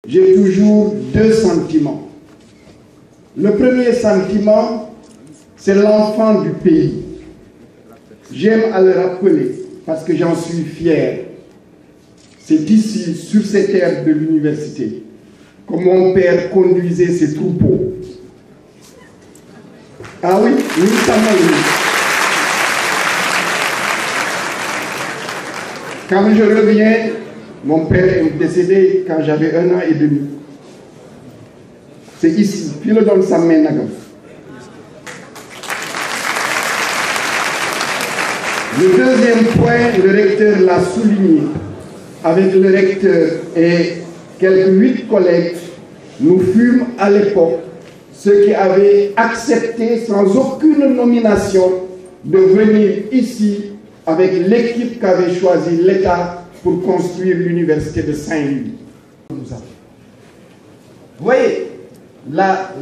J'ai toujours deux sentiments. Le premier sentiment, c'est l'enfant du pays. J'aime à le rappeler parce que j'en suis fier. C'est ici, sur ces terres de l'université, que mon père conduisait ses troupeaux. Ah oui, nous savons. Quand je reviens, mon père est décédé quand j'avais 1 an et demi. C'est ici, puis le donne sa main. Le deuxième point, le recteur l'a souligné. Avec le recteur et quelques 8 collègues, nous fûmes à l'époque ceux qui avaient accepté sans aucune nomination de venir ici avec l'équipe qu'avait choisi l'État pour construire l'université de Saint-Louis. Vous voyez, la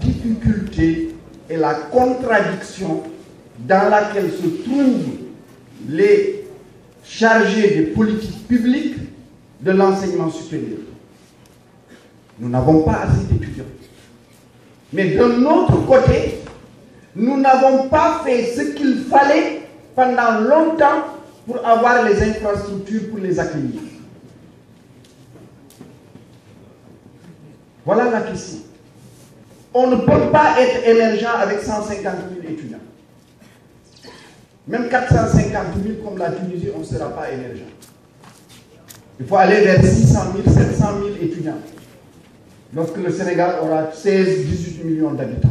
difficulté et la contradiction dans laquelle se trouvent les chargés des politiques publiques de l'enseignement supérieur. Nous n'avons pas assez d'étudiants. Mais d'un autre côté, nous n'avons pas fait ce qu'il fallait pendant longtemps pour avoir les infrastructures pour les accueillir. Voilà la question. On ne peut pas être émergent avec 150 000 étudiants. Même 450 000 comme la Tunisie, on ne sera pas émergent. Il faut aller vers 600 000, 700 000 étudiants. Lorsque le Sénégal aura 16-18 millions d'habitants.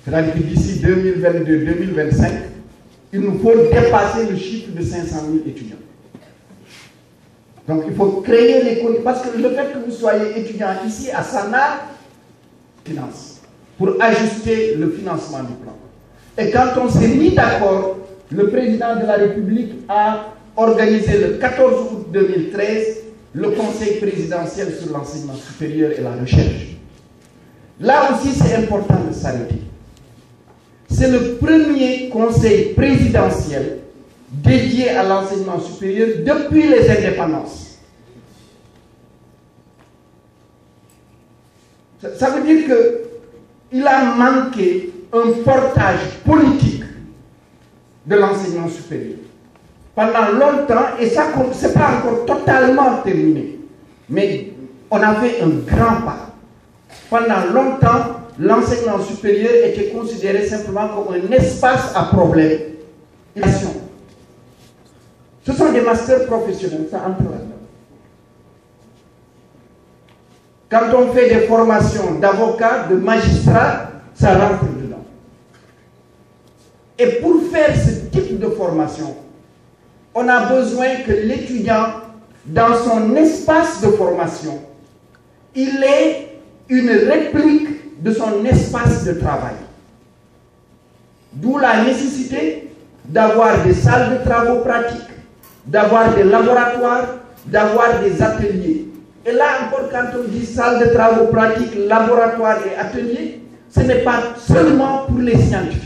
C'est-à-dire que d'ici 2022-2025, il nous faut dépasser le chiffre de 500 000 étudiants. Donc il faut créer les conditions. Parce que le fait que vous soyez étudiant ici à Sana, finance, pour ajuster le financement du plan. Et quand on s'est mis d'accord, le président de la République a organisé le 14 août 2013 le conseil présidentiel sur l'enseignement supérieur et la recherche. Là aussi, c'est important de s'arrêter. C'est le premier conseil présidentiel dédié à l'enseignement supérieur depuis les indépendances. Ça veut dire qu'il a manqué un portage politique de l'enseignement supérieur. Pendant longtemps, et ça, ce n'est pas encore totalement terminé, mais on a fait un grand pas. Pendant longtemps, l'enseignement supérieur était considéré simplement comme un espace à problème. Ce sont des masters professionnels, ça entre là-dedans. Quand on fait des formations d'avocats, de magistrats, ça rentre dedans. Et pour faire ce type de formation, on a besoin que l'étudiant, dans son espace de formation, il ait une réplique de son espace de travail. D'où la nécessité d'avoir des salles de travaux pratiques, d'avoir des laboratoires, d'avoir des ateliers. Et là encore, quand on dit salle de travaux pratiques, laboratoire et atelier, ce n'est pas seulement pour les scientifiques.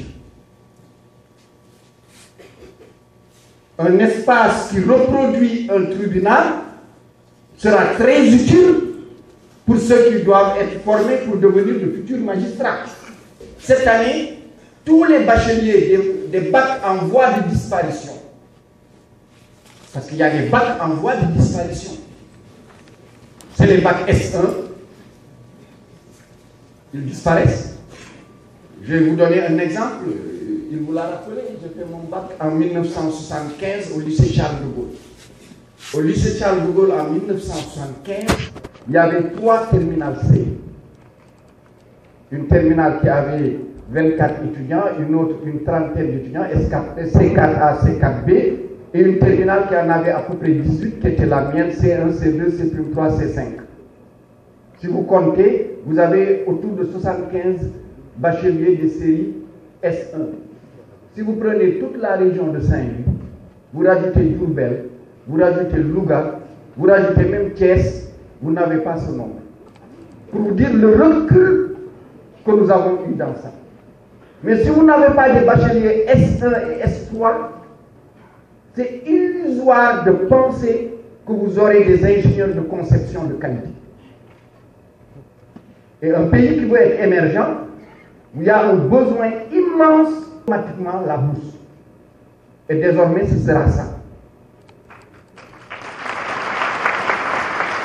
Un espace qui reproduit un tribunal sera très utile pour ceux qui doivent être formés pour devenir de futurs magistrats. Cette année, tous les bacheliers des bacs en voie de disparition, parce qu'il y a des bacs en voie de disparition, c'est les bacs S1, ils disparaissent. Je vais vous donner un exemple. Il vous l'a rappelé, j'ai fait mon bac en 1975 au lycée Charles de Gaulle. Au lycée Charles de Gaulle en 1975, il y avait 3 terminales C. Une terminale qui avait 24 étudiants, une autre une trentaine d'étudiants, C4A, C4B, et une terminale qui en avait à peu près 18, qui était la mienne, C1, C2, C3, C5. Si vous comptez, vous avez autour de 75 bacheliers de série S1. Si vous prenez toute la région de Saint-Louis, vous rajoutez Diourbel, vous rajoutez Louga, vous rajoutez même Thiès, vous n'avez pas ce nombre. Pour vous dire le recul que nous avons eu dans ça. Mais si vous n'avez pas de bacheliers S1 et S3, c'est illusoire de penser que vous aurez des ingénieurs de conception de qualité. Et un pays qui veut être émergent, où il y a un besoin immense, automatiquement la bourse. Et désormais, ce sera ça.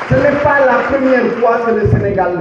Ce n'est pas la première fois que le Sénégal